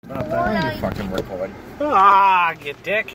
Not that you fucking record. Ah, you dick.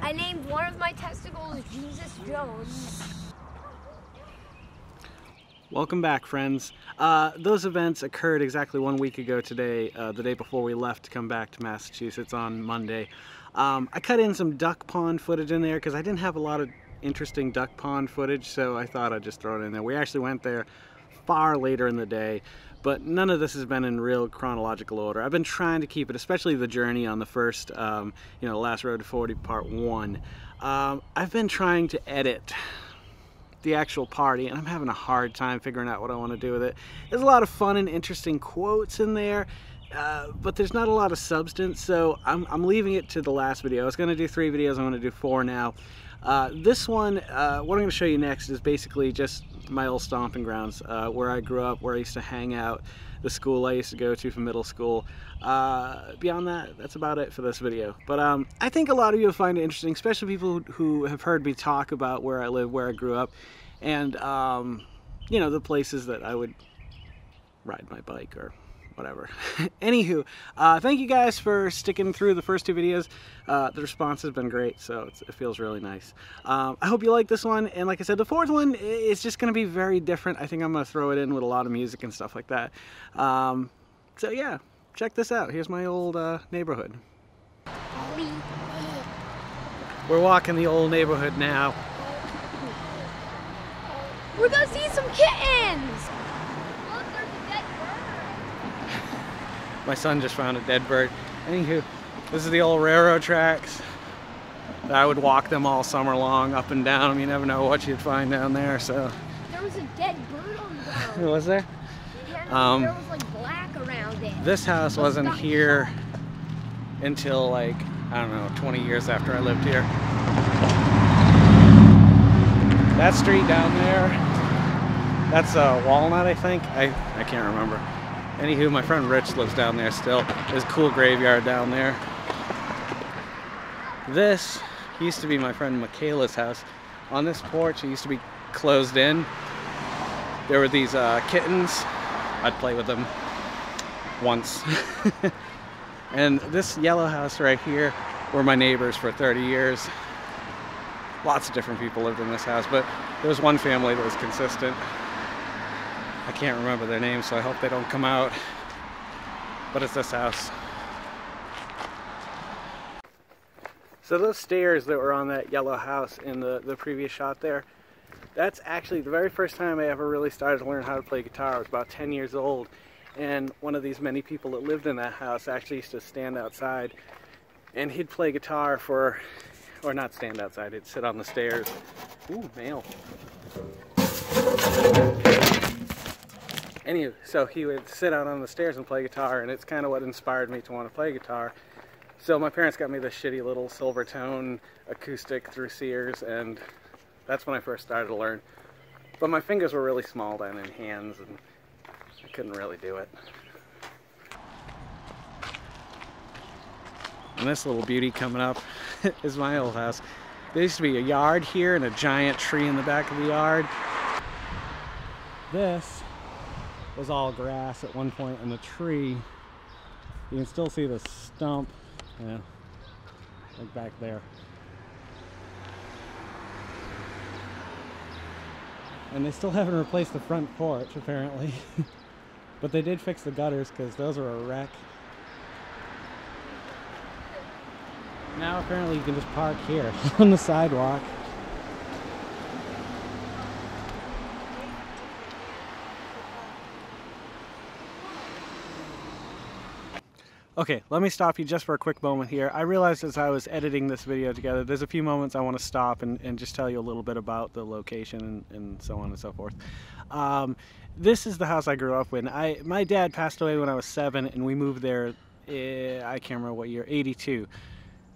I named one of my testicles Jesus Jones. Welcome back, friends. Those events occurred exactly 1 week ago today, the day before we left to come back to Massachusetts on Monday. I cut in some duck pond footage in there because I didn't have a lot of interesting duck pond footage, so I thought I'd just throw it in there. We actually went there far later in the day, but none of this has been in real chronological order. I've been trying to keep it, especially the journey on the first, Last Road to 40 Part 1. I've been trying to edit the actual party, and I'm having a hard time figuring out what I want to do with it. There's a lot of fun and interesting quotes in there, but there's not a lot of substance, so I'm leaving it to the last video. I was going to do 3 videos, I'm going to do 4 now. This one, what I'm going to show you next is basically just my old stomping grounds, where I grew up, where I used to hang out, the school I used to go to for middle school. Beyond that, that's about it for this video. But I think a lot of you will find it interesting, especially people who have heard me talk about where I live, where I grew up, and the places that I would ride my bike or whatever. Anywho, thank you guys for sticking through the first 2 videos. The response has been great, so it feels really nice. I hope you like this one, and like I said, the 4th one is just going to be very different. I think I'm going to throw it in with a lot of music and stuff like that. So yeah, check this out. Here's my old neighborhood. We're walking the old neighborhood now. We're gonna see some kittens! Look, there's a dead bird. My son just found a dead bird. Anywho, this is the old railroad tracks. I would walk them all summer long, up and down. You never know what you'd find down there, so. There was a dead bird on the ground. Was there? Yeah, there was like black around it. This house wasn't here until like, I don't know, 20 years after I lived here. That street down there, that's Walnut, I think. I can't remember. Anywho, my friend Rich lives down there still. There's a cool graveyard down there. This used to be my friend Michaela's house. On this porch, it used to be closed in. There were these kittens. I'd play with them once. And this yellow house right here were my neighbors for 30 years. Lots of different people lived in this house, but there was one family that was consistent. I can't remember their names, so I hope they don't come out. But it's this house. So those stairs that were on that yellow house in the previous shot there, that's actually the very first time I ever really started to learn how to play guitar. I was about 10 years old, and one of these many people that lived in that house actually used to stand outside, and he'd play guitar for, or not stand outside, he'd sit on the stairs. Ooh, mail. Anyway, so he would sit out on the stairs and play guitar, and it's kind of what inspired me to want to play guitar. So my parents got me this shitty little silver tone acoustic through Sears, and that's when I first started to learn. But my fingers were really small then in hands, and I couldn't really do it. And this little beauty coming up is my old house. There used to be a yard here and a giant tree in the back of the yard. This was all grass at one point, and the tree, you can still see the stump, yeah, like back there. And they still haven't replaced the front porch, apparently. But they did fix the gutters, because those are a wreck. Now apparently you can just park here on the sidewalk. Okay, let me stop you just for a quick moment here. I realized as I was editing this video together, there's a few moments I want to stop and just tell you a little bit about the location and so on and so forth. This is the house I grew up in. My dad passed away when I was 7 and we moved there, I can't remember what year, 82.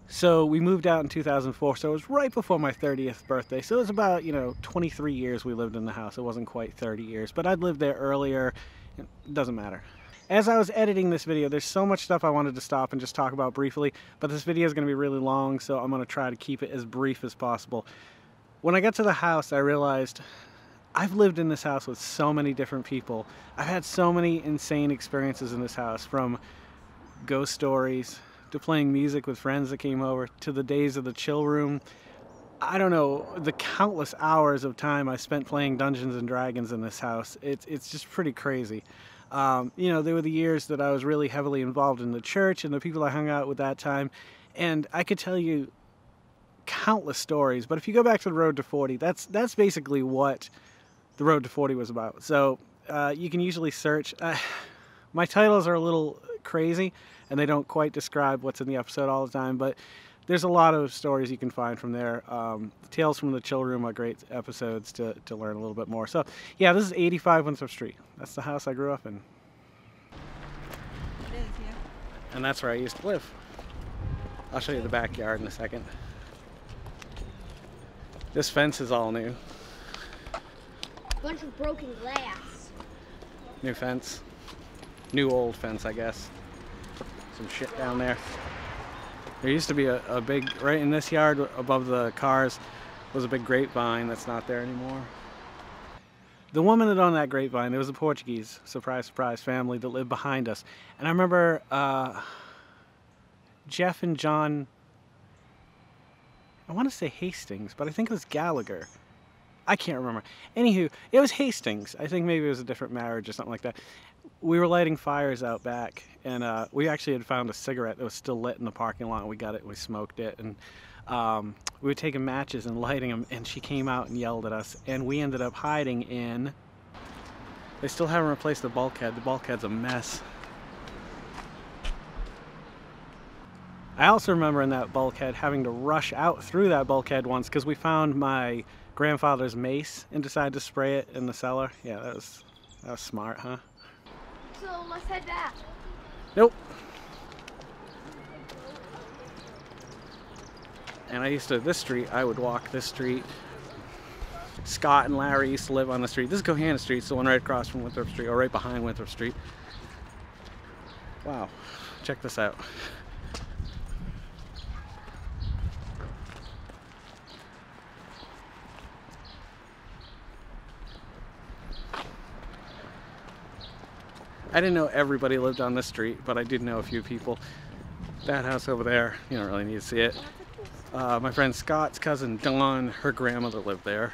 So we moved out in 2004, so it was right before my 30th birthday. So it was about, 23 years we lived in the house. It wasn't quite 30 years, but I'd lived there earlier. It doesn't matter. As I was editing this video, there's so much stuff I wanted to stop and just talk about briefly, but this video is going to be really long, so I'm going to try to keep it as brief as possible. When I got to the house, I realized I've lived in this house with so many different people. I've had so many insane experiences in this house, from ghost stories to playing music with friends that came over, to the days of the chill room. I don't know, the countless hours of time I spent playing Dungeons and Dragons in this house. It's just pretty crazy. There were the years that I was really heavily involved in the church and the people I hung out with that time, and I could tell you countless stories. But if you go back to the Road to 40, that's basically what the Road to 40 was about. So you can usually search. My titles are a little crazy, and they don't quite describe what's in the episode all the time, but there's a lot of stories you can find from there. Tales from the Chill Room are great episodes to learn a little bit more. So yeah, this is 85 Winthrop Street. That's the house I grew up in. It is, yeah. And that's where I used to live. I'll show you the backyard in a second. This fence is all new. Bunch of broken glass. New fence. New old fence, I guess. Some shit down there. There used to be a big, right in this yard above the cars, was a big grapevine that's not there anymore. The woman that owned that grapevine, there was a Portuguese, surprise, surprise, family that lived behind us. And I remember Jeff and John, I want to say Hastings, but I think it was Gallagher. I can't remember. Anywho, it was Hastings. I think maybe it was a different marriage or something like that. We were lighting fires out back, and we actually had found a cigarette that was still lit in the parking lot. We got it, we smoked it, and we were taking matches and lighting them, and she came out and yelled at us, and we ended up hiding in... They still haven't replaced the bulkhead. The bulkhead's a mess. I also remember in that bulkhead having to rush out through that bulkhead once because we found my grandfather's mace and decided to spray it in the cellar. Yeah, that was smart, huh? So let's head back. Nope. And this street, I would walk this street. Scott and Larry used to live on the street. This is Cohanna Street, it's the one right across from Winthrop Street, or right behind Winthrop Street. Wow, check this out. I didn't know everybody lived on this street, but I did know a few people. That house over there, you don't really need to see it. My friend Scott's cousin Dawn, her grandmother lived there.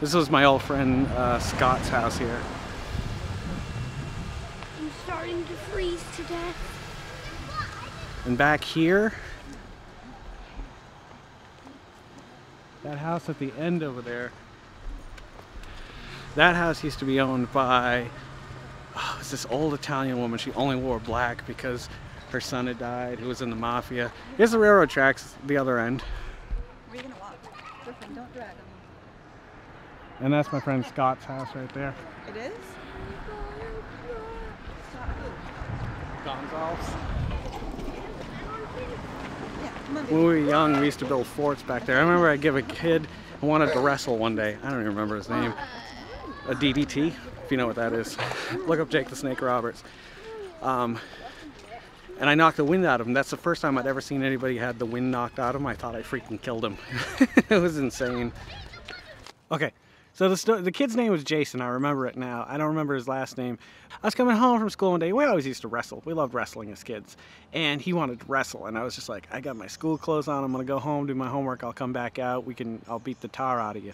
This was my old friend Scott's house here. I'm starting to freeze to death. And back here, that house at the end over there, that house used to be owned by, it's this old Italian woman. She only wore black because her son had died, who was in the mafia. Here's the railroad tracks, the other end. Where are you gonna walk? Griffin, don't drag them. And that's my friend Scott's house right there. It is? Stop who? Gonzalez. Yeah, come on, When we were young, we used to build forts back there. I remember I'd give a kid who wanted to wrestle one day. I don't even remember his name. A DDT, if you know what that is. Look up Jake the Snake Roberts. And I knocked the wind out of him. That's the first time I'd ever seen anybody had the wind knocked out of him. I thought I freaking killed him. It was insane. Okay, so the kid's name was Jason. I remember it now. I don't remember his last name. I was coming home from school one day. We always used to wrestle. We loved wrestling as kids. And he wanted to wrestle. And I was just like, I got my school clothes on. I'm going to go home, do my homework. I'll come back out. I'll beat the tar out of you.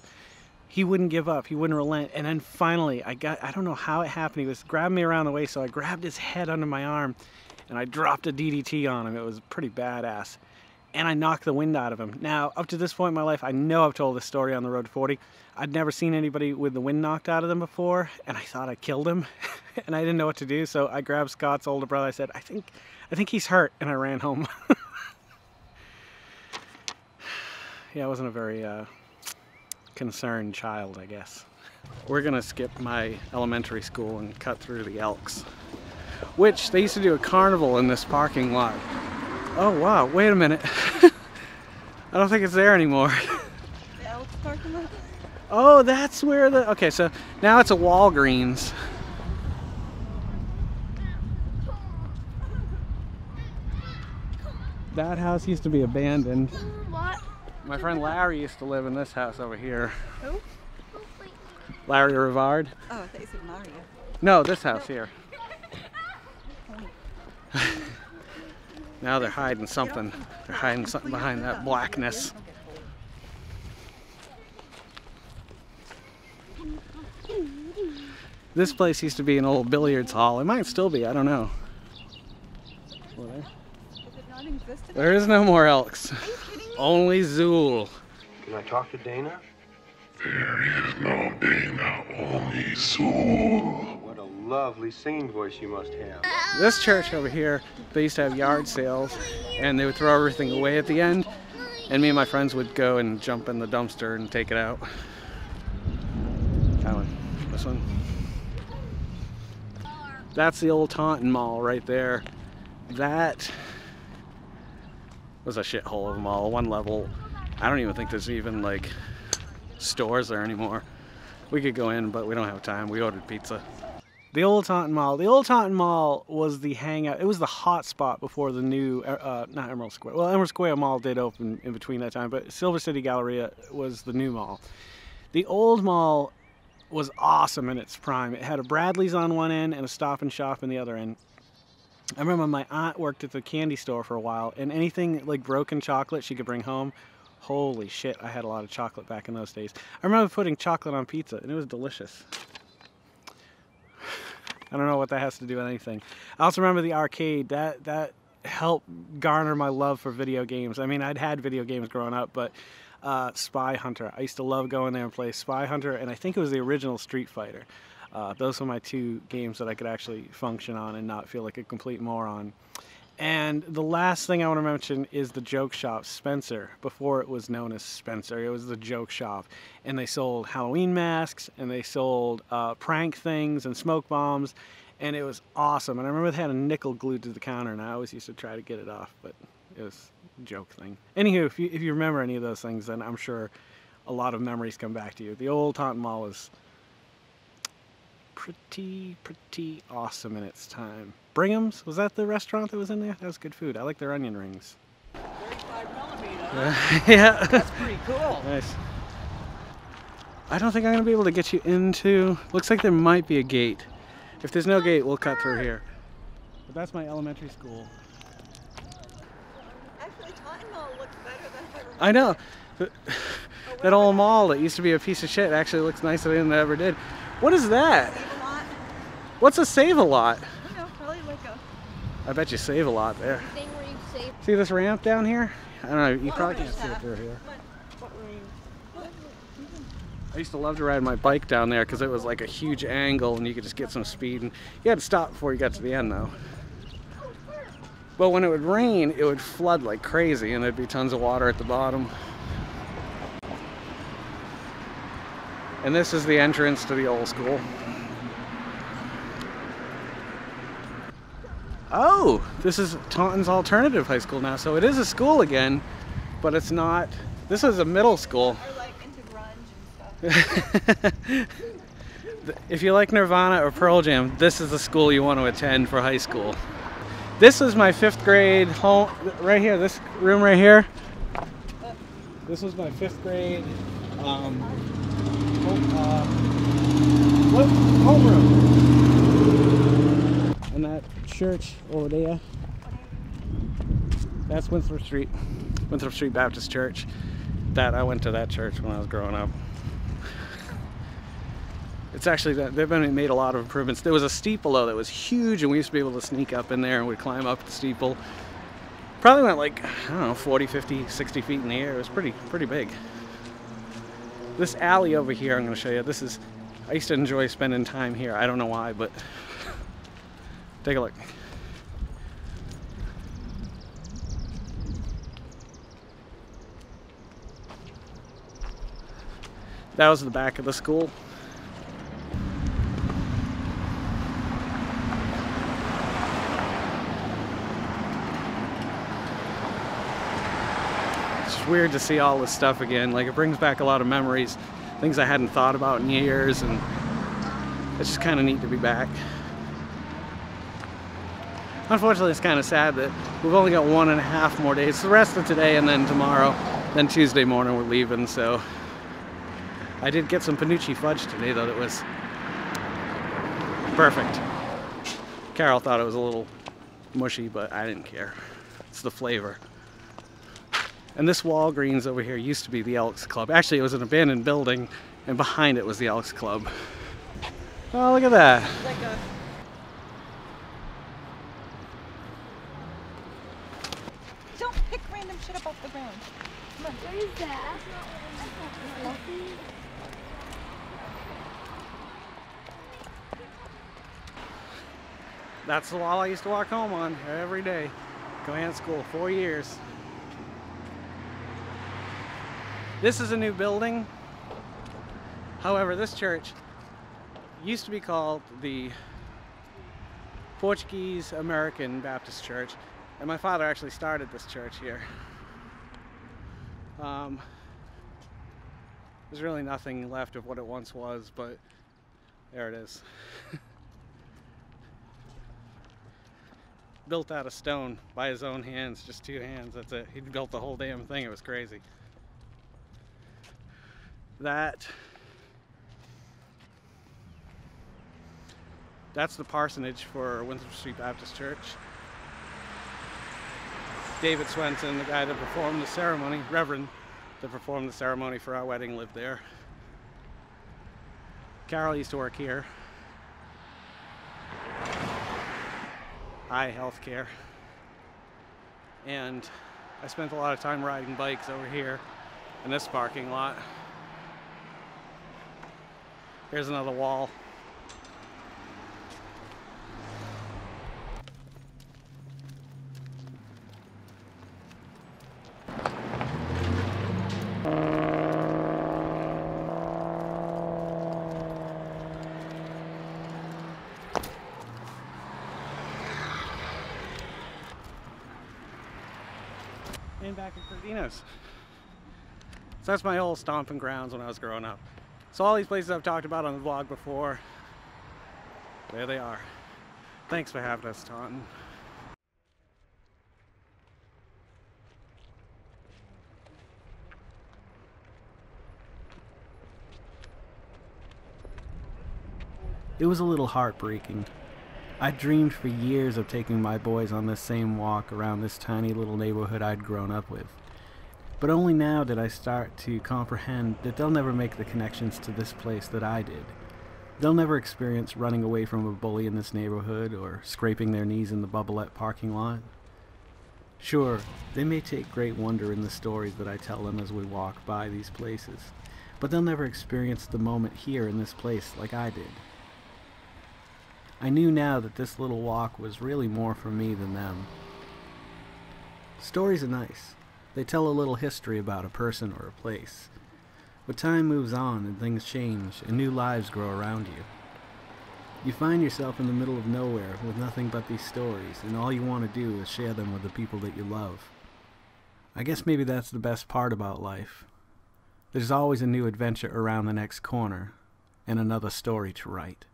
He wouldn't give up. He wouldn't relent. And then finally, I don't know how it happened. He was grabbing me around the waist, so I grabbed his head under my arm. and I dropped a DDT on him. It was pretty badass. And I knocked the wind out of him. Now, up to this point in my life, I know I've told this story on the road to 40. I'd never seen anybody with the wind knocked out of them before, and I thought I killed him, and I didn't know what to do, so I grabbed Scott's older brother. I said, I think he's hurt, and I ran home. Yeah, I wasn't a very concerned child, I guess. We're gonna skip my elementary school and cut through the Elks, which they used to do a carnival in this parking lot. Oh wow, wait a minute. I don't think it's there anymore. The Elks parking lot? Oh, that's where the... Okay, so now it's a Walgreens. That house used to be abandoned. What? My friend Larry used to live in this house over here. Who? Larry Rivard. Oh, I thought you said Mario. No, this house here. Now they're hiding something. They're hiding something behind that blackness. This place used to be an old billiards hall. It might still be, I don't know. Is it non-existent? There is no more Elks. Only Zool. Can I talk to Dana? There is no Dana, only Zool. What a lovely singing voice you must have. This church over here, they used to have yard sales, and they would throw everything away at the end, and me and my friends would go and jump in the dumpster and take it out. That one. This one. That's the old Taunton Mall right there. That was a shithole of a mall. One level. I don't even think there's even like stores there anymore. We could go in, but we don't have time. We ordered pizza. The old Taunton Mall. The old Taunton Mall was the hangout. It was the hot spot before the new, not Emerald Square. Well, Emerald Square Mall did open in between that time, but Silver City Galleria was the new mall. The old mall was awesome in its prime. It had a Bradley's on one end and a Stop and Shop in the other end. I remember my aunt worked at the candy store for a while, and anything like broken chocolate she could bring home. Holy shit, I had a lot of chocolate back in those days. I remember putting chocolate on pizza, and it was delicious. I don't know what that has to do with anything. I also remember the arcade. That helped garner my love for video games. I mean, I'd had video games growing up, but Spy Hunter. I used to love going there and play Spy Hunter, and I think it was the original Street Fighter. Those were my two games that I could actually function on and not feel like a complete moron. And the last thing I want to mention is the joke shop, Spencer. Before it was known as Spencer, it was the joke shop. And they sold Halloween masks, and they sold prank things and smoke bombs, and it was awesome. And I remember they had a nickel glued to the counter, and I always used to try to get it off, but it was a joke thing. Anywho, if you remember any of those things, then I'm sure a lot of memories come back to you. The old Taunton Mall was pretty awesome in its time. Bringham's, was that the restaurant that was in there? That was good food. I like their onion rings. 35mm, Yeah. That's pretty cool. Nice. I don't think I'm going to be able to get you into... Looks like there might be a gate. If there's no gate, we'll cut through here. But that's my elementary school. Actually, Taunton Mall looks better than I remember. I know. That old mall that used to be a piece of shit actually looks nicer than it ever did. What is that? Save-A-Lot. What's a Save-A-Lot? I don't know, probably like a... I bet you save a lot there. Thing where you save. See this ramp down here? I don't know, you probably can't see it through here. What room? I used to love to ride my bike down there because it was like a huge angle and you could just get some speed. And you had to stop before you got to the end though. But when it would rain, it would flood like crazy and there'd be tons of water at the bottom. And this is the entrance to the old school. Oh, this is Taunton's alternative high school now. So it is a school again, but it's not. This is a middle school. Or like into grunge and stuff. If you like Nirvana or Pearl Jam, this is the school you want to attend for high school. This is my 5th grade home, right here, this room right here. This was my 5th grade homeroom. And that church over there, that's Winthrop Street Baptist Church. I went to that church when I was growing up. It's actually, they've been made a lot of improvements. There was a steeple though that was huge, and we used to be able to sneak up in there and we'd climb up the steeple. Probably went like, I don't know, 40, 50, 60 feet in the air. It was pretty big. This alley over here, I'm going to show you. This is, I used to enjoy spending time here. I don't know why, but take a look. That was the back of the school. It's weird to see all this stuff again. Like, it brings back a lot of memories, things I hadn't thought about in years, and it's just kind of neat to be back. Unfortunately, it's kind of sad that we've only got 1.5 more days. The rest of today and then tomorrow. Then Tuesday morning we're leaving, so. I did get some Panucci fudge today though that was perfect. Carol thought it was a little mushy, but I didn't care. It's the flavor. And this Walgreens over here used to be the Elks Club. Actually, it was an abandoned building, and behind it was the Elks Club. Oh, look at that. Like a... Don't pick random shit up off the ground. Come on. What is that? That's not fluffy. That's the wall I used to walk home on every day. Going to school, 4 years. This is a new building. However, this church used to be called the Portuguese American Baptist Church, and my father actually started this church here. There's really nothing left of what it once was, but there it is. Built out of stone by his own hands, just 2 hands, that's it. He built the whole damn thing, it was crazy. That's the parsonage for Windsor Street Baptist Church. David Swenson, the guy that performed the ceremony, Reverend, that performed the ceremony for our wedding, lived there. Carol used to work here. High healthcare. And I spent a lot of time riding bikes over here in this parking lot. Here's another wall. And back at Cardino's. So that's my old stomping grounds when I was growing up. So all these places I've talked about on the vlog before, there they are. Thanks for having us, Taunton. It was a little heartbreaking. I dreamed for years of taking my boys on this same walk around this tiny little neighborhood I'd grown up with. But only now did I start to comprehend that they'll never make the connections to this place that I did. They'll never experience running away from a bully in this neighborhood or scraping their knees in the Bubblette parking lot. Sure, they may take great wonder in the stories that I tell them as we walk by these places, but they'll never experience the moment here in this place like I did. I knew now that this little walk was really more for me than them. Stories are nice. They tell a little history about a person or a place. But time moves on and things change and new lives grow around you. You find yourself in the middle of nowhere with nothing but these stories, and all you want to do is share them with the people that you love. I guess maybe that's the best part about life. There's always a new adventure around the next corner and another story to write.